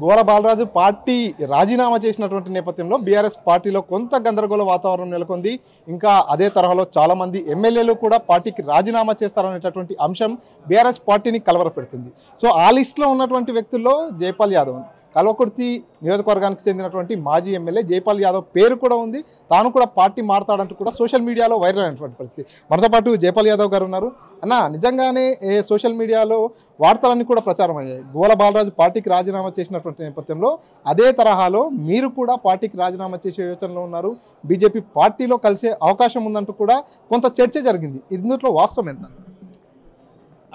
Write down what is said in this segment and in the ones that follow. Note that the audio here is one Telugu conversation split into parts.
గోల బాలరాజు పార్టీ రాజీనామా చేసినటువంటి నేపథ్యంలో బీఆర్ఎస్ పార్టీలో కొంత గందరగోళ వాతావరణం నెలకొంది. ఇంకా అదే తరహాలో చాలామంది ఎమ్మెల్యేలు కూడా పార్టీకి రాజీనామా చేస్తారనేటటువంటి అంశం బీఆర్ఎస్ పార్టీని కలవరపెడుతుంది. సో ఆ లిస్టులో ఉన్నటువంటి వ్యక్తుల్లో జైపాల్ యాదవ్, కల్వకుర్తి నియోజకవర్గానికి చెందినటువంటి మాజీ ఎమ్మెల్యే జైపాల్ యాదవ్ పేరు కూడా ఉంది. తాను కూడా పార్టీ మారతాడంటూ కూడా సోషల్ మీడియాలో వైరల్ అయినటువంటి పరిస్థితి. మనతో పాటు జైపాల్ యాదవ్ గారు ఉన్నారు. అన్న, నిజంగానే సోషల్ మీడియాలో వార్తలన్నీ కూడా ప్రచారం అయ్యాయి. గోల బాలరాజు పార్టీకి రాజీనామా చేసినటువంటి నేపథ్యంలో అదే తరహాలో మీరు కూడా పార్టీకి రాజీనామా చేసే యోచనలో ఉన్నారు. బీజేపీ పార్టీలో కలిసే అవకాశం ఉందంటూ కూడా కొంత చర్చ జరిగింది. ఇందులో వాస్తవం ఎంత?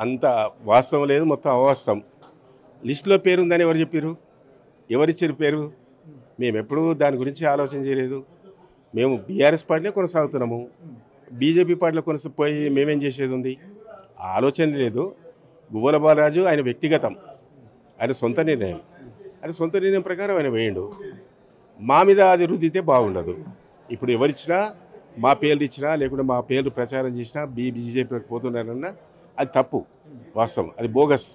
అంత వాస్తవం లేదు, మొత్తం అవాస్తవం. లిస్టులో పేరుందని ఎవరు చెప్పారు? ఎవరిచ్చారు పేరు? మేము ఎప్పుడూ దాని గురించి ఆలోచన చేయలేదు. మేము బీఆర్ఎస్ పార్టీలో కొనసాగుతున్నాము. బీజేపీ పార్టీలో కొనసాగిపోయి మేమేం చేసేది ఉంది? ఆలోచన లేదు. గోల బాలరాజు ఆయన వ్యక్తిగతం, ఆయన సొంత నిర్ణయం. ఆయన సొంత నిర్ణయం ప్రకారం ఆయన వేయండు. మా మీద అది రుద్దితే బాగుండదు. ఇప్పుడు ఎవరిచ్చినా, మా పేర్లు ఇచ్చినా లేకుంటే మా పేర్లు ప్రచారం చేసినా బీజేపీకి పోతున్నారన్నా అది తప్పు, వాస్తవం, అది బోగస్.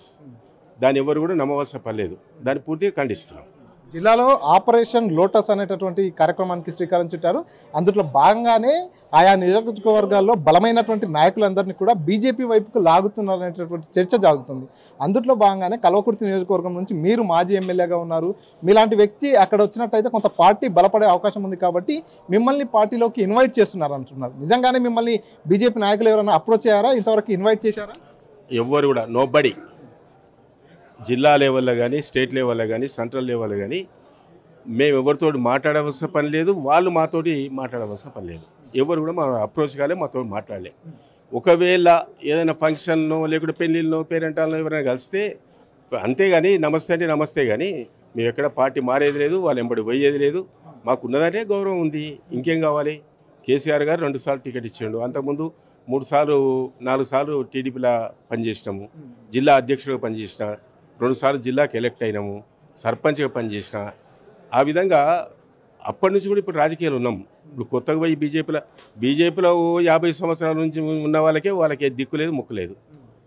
దాన్ని ఎవరు కూడా నమ్మవలసిన పర్లేదు. దాన్ని పూర్తిగా ఖండిస్తున్నాం. జిల్లాలో ఆపరేషన్ లోటస్ అనేటటువంటి కార్యక్రమానికి శ్రీకారం చుట్టారు. అందులో భాగంగానే ఆయా నియోజకవర్గాల్లో బలమైనటువంటి నాయకులందరినీ కూడా బీజేపీ వైపుకు లాగుతున్నారనేటటువంటి చర్చ జరుగుతుంది. అందులో భాగంగానే కల్వకుర్తి నియోజకవర్గం నుంచి మీరు మాజీ ఎమ్మెల్యేగా ఉన్నారు. మీలాంటి వ్యక్తి అక్కడ వచ్చినట్టయితే కొంత పార్టీ బలపడే అవకాశం ఉంది కాబట్టి మిమ్మల్ని పార్టీలోకి ఇన్వైట్ చేస్తున్నారు అంటున్నారు. నిజంగానే మిమ్మల్ని బీజేపీ నాయకులు ఎవరైనా అప్రోచ్ అయ్యారా? ఇంతవరకు ఇన్వైట్ చేశారా? ఎవ్వరు కూడా, నోబడి. జిల్లా లెవెల్లో కానీ, స్టేట్ లెవెల్లో కానీ, సెంట్రల్ లెవెల్లో కానీ మేము ఎవరితో మాట్లాడవలసిన పని లేదు. వాళ్ళు మాతోటి మాట్లాడవలసిన పని లేదు. ఎవరు కూడా మా అప్రోచ్ కాలే, మాతో మాట్లాడలే. ఒకవేళ ఏదైనా ఫంక్షన్లో లేకుంటే పెళ్ళిళ్ళలో పేరెంటాల్లో ఎవరైనా కలిస్తే అంతేగాని నమస్తే అంటే నమస్తే, కానీ మేము ఎక్కడ పార్టీ మారేది లేదు, వాళ్ళు ఎంబడి పోయేది లేదు. మాకున్నదంటే గౌరవం ఉంది, ఇంకేం కావాలి? కేసీఆర్ గారు 2 సార్లు టికెట్ ఇచ్చిండు. అంతకుముందు 3 సార్లు 4 సార్లు టీడీపీలో పనిచేసినాము. జిల్లా అధ్యక్షుడిగా పనిచేసిన, 2 సార్లు జిల్లాకి ఎలక్ట్ అయినాము, సర్పంచ్గా పనిచేసిన. ఆ విధంగా అప్పటి నుంచి కూడా ఇప్పుడు రాజకీయాలు ఉన్నాం. ఇప్పుడు కొత్తగా పోయి బీజేపీలో 50 సంవత్సరాల నుంచి ఉన్న వాళ్ళకి దిక్కు లేదు, ముక్కు లేదు.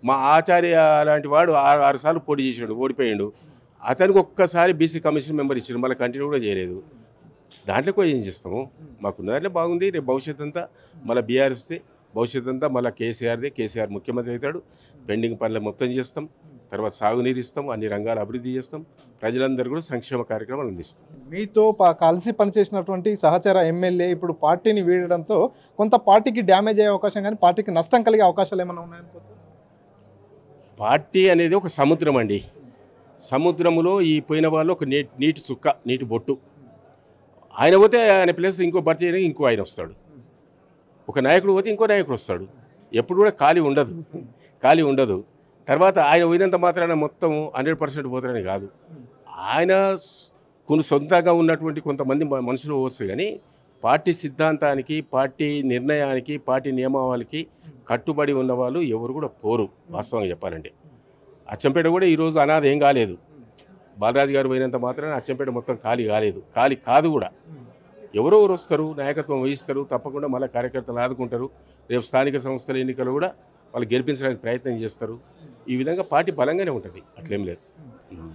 మా ఆచార్య లాంటి వాడు 6 సార్లు పోటీ చేసినాడు, ఓడిపోయాడు. అతనికి ఒక్కసారి బీసీ కమిషన్ మెంబర్ ఇచ్చాడు, మళ్ళీ కంటిన్యూ కూడా చేయలేదు. దాంట్లో కూడా ఏం చేస్తాము? మాకున్న దాంట్లో బాగుంది. రేపు భవిష్యత్ అంతా మళ్ళీ బీఆర్ఎస్దే, భవిష్యత్ అంతా మళ్ళీ కేసీఆర్దే. కేసీఆర్ ముఖ్యమంత్రి అవుతాడు. పెండింగ్ పనులు మొత్తం చేస్తాం, తర్వాత సాగునీరు ఇస్తాం, అన్ని రంగాలు అభివృద్ధి చేస్తాం, ప్రజలందరూ కూడా సంక్షేమ కార్యక్రమాలు అందిస్తాం. మీతో కలిసి పనిచేసినటువంటి సహచర ఎమ్మెల్యే ఇప్పుడు పార్టీని వీడడంతో కొంత పార్టీకి డ్యామేజ్ అయ్యే అవకాశం కానీ పార్టీకి నష్టం కలిగే అవకాశాలు ఏమైనా ఉన్నాయనుకోవచ్చు? పార్టీ అనేది ఒక సముద్రం అండి. సముద్రంలో ఈ పోయిన వాళ్ళు ఒక నీటి చుక్క, నీటి బొట్టు. ఆయన పోతే ఆయన ప్లేస్ ఇంకో భర్తీ చేయడానికి ఇంకో ఆయన వస్తాడు. ఒక నాయకుడు పోతే ఇంకో నాయకుడు వస్తాడు. ఎప్పుడు కూడా ఖాళీ ఉండదు. తర్వాత ఆయన పోయినంత మాత్రాన మొత్తం 100% పోతారని కాదు. ఆయన కొన్ని సొంతంగా ఉన్నటువంటి కొంతమంది మనుషులు పోవచ్చు, కానీ పార్టీ సిద్ధాంతానికి, పార్టీ నిర్ణయానికి, పార్టీ నియమావళికి కట్టుబడి ఉన్నవాళ్ళు ఎవరు కూడా పోరు. వాస్తవంగా చెప్పాలంటే అచ్చంపేట కూడా ఈరోజు అనాథ ఏం కాలేదు. బాలరాజు గారు పోయినంత మాత్రాన అచ్చంపేట మొత్తం ఖాళీ కాదు కూడా. ఎవరో వస్తారు, నాయకత్వం వహిస్తారు, తప్పకుండా మళ్ళీ కార్యకర్తలు ఆదుకుంటారు. రేపు స్థానిక సంస్థల ఎన్నికలు కూడా వాళ్ళు గెలిపించడానికి ప్రయత్నం చేస్తారు. ఈ విధంగా పార్టీ బలంగానే ఉంటుంది, అట్లేం లేదు.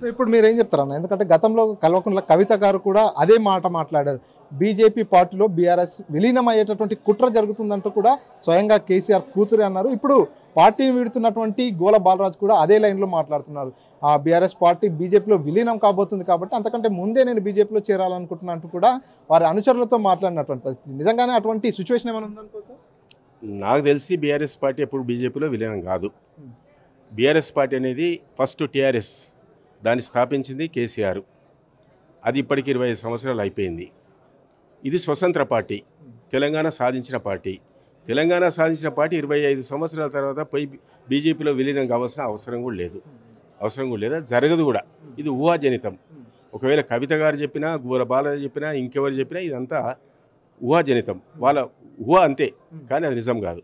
సో ఇప్పుడు మీరు ఏం చెప్తారన్న? ఎందుకంటే గతంలో కల్వకుంట్ల కవిత గారు కూడా అదే మాట మాట్లాడారు. బీజేపీ పార్టీలో బీఆర్ఎస్ విలీనం అయ్యేటటువంటి కుట్ర జరుగుతుందంటూ కూడా స్వయంగా కేసీఆర్ కూతురే అన్నారు. ఇప్పుడు పార్టీని వీడుతున్నటువంటి గోల బాలరాజు కూడా అదే లైన్లో మాట్లాడుతున్నారు. ఆ బీఆర్ఎస్ పార్టీ బీజేపీలో విలీనం కాబోతుంది కాబట్టి అంతకంటే ముందే నేను బీజేపీలో చేరాలనుకుంటున్నా అంటూ కూడా వారి అనుచరులతో మాట్లాడినటువంటి పరిస్థితి. నిజంగానే అటువంటి సిచ్యువేషన్ ఏమైనా ఉందనుకోవచ్చు? నాకు తెలిసి బీఆర్ఎస్ పార్టీ ఎప్పుడు బీజేపీలో విలీనం కాదు. బీఆర్ఎస్ పార్టీ అనేది ఫస్ట్ టీఆర్ఎస్, దాన్ని స్థాపించింది కేసీఆర్. అది ఇప్పటికి 25 సంవత్సరాలు అయిపోయింది. ఇది స్వతంత్ర పార్టీ, తెలంగాణ సాధించిన పార్టీ. తెలంగాణ సాధించిన పార్టీ 25 సంవత్సరాల తర్వాత పోయి బీజేపీలో విలీనం కావాల్సిన అవసరం కూడా లేదు, జరగదు కూడా. ఇది ఊహాజనితం. ఒకవేళ కవిత గారు చెప్పినా, గోల బాలరాజు చెప్పినా, ఇంకెవరు చెప్పినా ఇదంతా ఊహాజనితం. వాళ్ళ ఊహ అంతే, కానీ అది నిజం కాదు.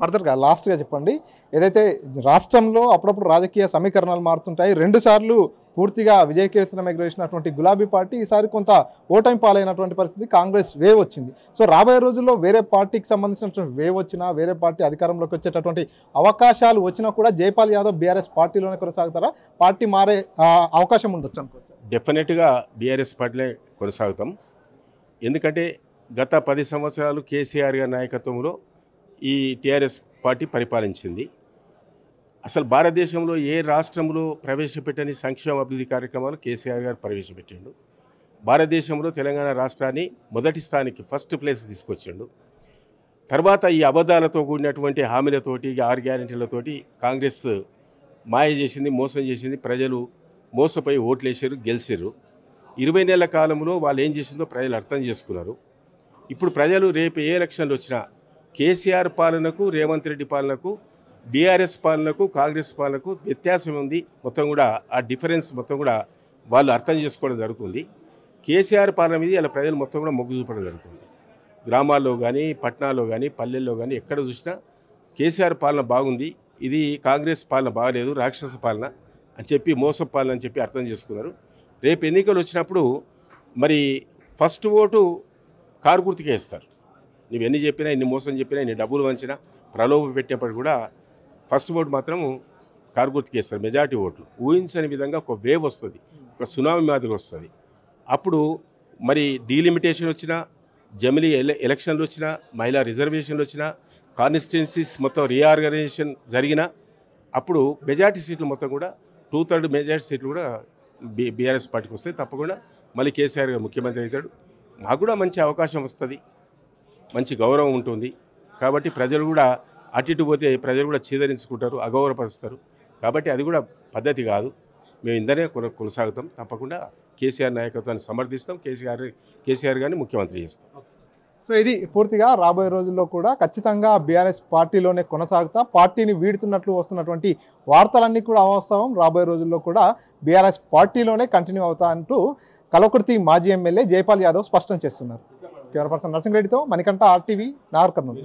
ఫర్దర్గా లాస్ట్గా చెప్పండి, ఏదైతే రాష్ట్రంలో అప్పుడప్పుడు రాజకీయ సమీకరణాలు మారుతుంటాయి. 2 సార్లు పూర్తిగా విజయకేతనం ఎగురేసినటువంటి గులాబీ పార్టీ ఈసారి కొంత ఓటమి పాలైనటువంటి పరిస్థితి, కాంగ్రెస్ వేవ్ వచ్చింది. సో రాబోయే రోజుల్లో వేరే పార్టీకి సంబంధించినటువంటి వేవ్ వచ్చినా, వేరే పార్టీ అధికారంలోకి వచ్చేటటువంటి అవకాశాలు వచ్చినా కూడా జైపాల్ యాదవ్ బీఆర్ఎస్ పార్టీలోనే కొనసాగుతారా? పార్టీ మారే అవకాశం ఉండొచ్చు అనుకోవచ్చు? డెఫినెట్గా బీఆర్ఎస్ పార్టీలే కొనసాగుతాం. ఎందుకంటే గత 10 సంవత్సరాలు కేసీఆర్ గారి నాయకత్వంలో ఈ టీఆర్ఎస్ పార్టీ పరిపాలించింది. అసలు భారతదేశంలో ఏ రాష్ట్రంలో ప్రవేశపెట్టని సంక్షేమ అభివృద్ధి కార్యక్రమాలు కేసీఆర్ గారు ప్రవేశపెట్టిండు. భారతదేశంలో తెలంగాణ రాష్ట్రాన్ని మొదటి స్థానికి ఫస్ట్ ప్లేస్ తీసుకొచ్చిండు. తర్వాత ఈ అబద్ధాలతో కూడినటువంటి హామీలతోటి 6 గ్యారెంటీలతోటి కాంగ్రెస్ మాయ చేసింది, మోసం చేసింది. ప్రజలు మోసపోయి ఓట్లేసారు, గెలిచారు. 20 నెలల కాలంలో వాళ్ళు ఏం చేసిందో ప్రజలు అర్థం చేసుకున్నారు. ఇప్పుడు ప్రజలు రేపు ఏ ఎలక్షన్లు వచ్చినా కేసీఆర్ పాలనకు, రేవంత్ రెడ్డి పాలనకు, బీఆర్ఎస్ పాలనకు, కాంగ్రెస్ పాలనకు వ్యత్యాసం ఉంది. మొత్తం కూడా ఆ డిఫరెన్స్ మొత్తం కూడా వాళ్ళు అర్థం చేసుకోవడం జరుగుతుంది. కేసీఆర్ పాలన మీద ఇలా ప్రజలు మొత్తం కూడా మొగ్గు చూపడం జరుగుతుంది. గ్రామాల్లో కానీ, పట్టణాల్లో కానీ, పల్లెల్లో కానీ ఎక్కడ చూసినా కేసీఆర్ పాలన బాగుంది, ఇది కాంగ్రెస్ పాలన బాగలేదు, రాక్షస పాలన అని చెప్పి, మోస పాలన అని చెప్పి అర్థం చేసుకున్నారు. రేపు ఎన్నికలు వచ్చినప్పుడు మరి ఫస్ట్ ఓటు కారు గుర్తుకే ఇస్తారు. నువ్వు ఎన్ని చెప్పినా, ఎన్ని మోసం చెప్పినా, ఎన్ని డబ్బులు వంచినా, ప్రలోభ పెట్టినప్పుడు కూడా ఫస్ట్ ఓటు మాత్రం కారు గుర్తుకే ఇస్తారు. మెజారిటీ ఓట్లు ఊహించని విధంగా ఒక వేవ్ వస్తుంది, ఒక సునామీ మాదిరి వస్తుంది. అప్పుడు మరి డీలిమిటేషన్ వచ్చినా, జమిలీ ఎలక్షన్లు వచ్చినా, మహిళా రిజర్వేషన్లు వచ్చినా, కాన్స్టిట్యున్సీస్ మొత్తం రీఆర్గనైజేషన్ జరిగినా అప్పుడు మెజారిటీ సీట్లు మొత్తం కూడా 2/3 మెజారిటీ సీట్లు కూడా బీఆర్ఎస్ పార్టీకి వస్తాయి. తప్పకుండా మళ్ళీ కేసీఆర్ గారు ముఖ్యమంత్రి అవుతాడు. మాకు కూడా మంచి అవకాశం వస్తుంది, మంచి గౌరవం ఉంటుంది. కాబట్టి ప్రజలు కూడా అటు ఇటు పోతే ప్రజలు కూడా చీదరించుకుంటారు, అగౌరవపరుస్తారు. కాబట్టి అది కూడా పద్ధతి కాదు. మేము ఇందరే కొనసాగుతాం. తప్పకుండా కేసీఆర్ నాయకత్వాన్ని సమర్థిస్తాం, కేసీఆర్ గారిని ముఖ్యమంత్రి చేస్తాం. సో ఇది పూర్తిగా రాబోయే రోజుల్లో కూడా ఖచ్చితంగా బీఆర్ఎస్ పార్టీలోనే కొనసాగుతా, పార్టీని వీడుతున్నట్లు వస్తున్నటువంటి వార్తలన్నీ కూడా అవాస్తవం. రాబోయే రోజుల్లో కూడా బీఆర్ఎస్ పార్టీలోనే కంటిన్యూ అవుతా అంటూ కల్వకుర్తి మాజీ ఎమ్మెల్యే జైపాల్ యాదవ్ స్పష్టం చేస్తున్నారు. కెమెరా పర్సన్ నర్సింగ్రెడ్డితో మణికంఠ, RTV, నాగర్ కర్నూలు.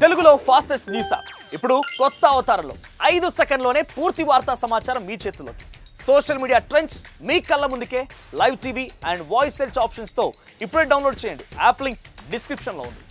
తెలుగులో ఫాస్టెస్ట్ న్యూస్ యాప్ ఇప్పుడు కొత్త అవతారంలో 5 సెకండ్లోనే పూర్తి వార్తా సమాచారం మీ చేతిలో. సోషల్ మీడియా ట్రెండ్స్ మీ కళ్ళ ముందుకే live TV and voice search ఆప్షన్స్తో ఇప్పుడే డౌన్లోడ్ చేయండి. యాప్ లింక్ డిస్క్రిప్షన్లో ఉంది.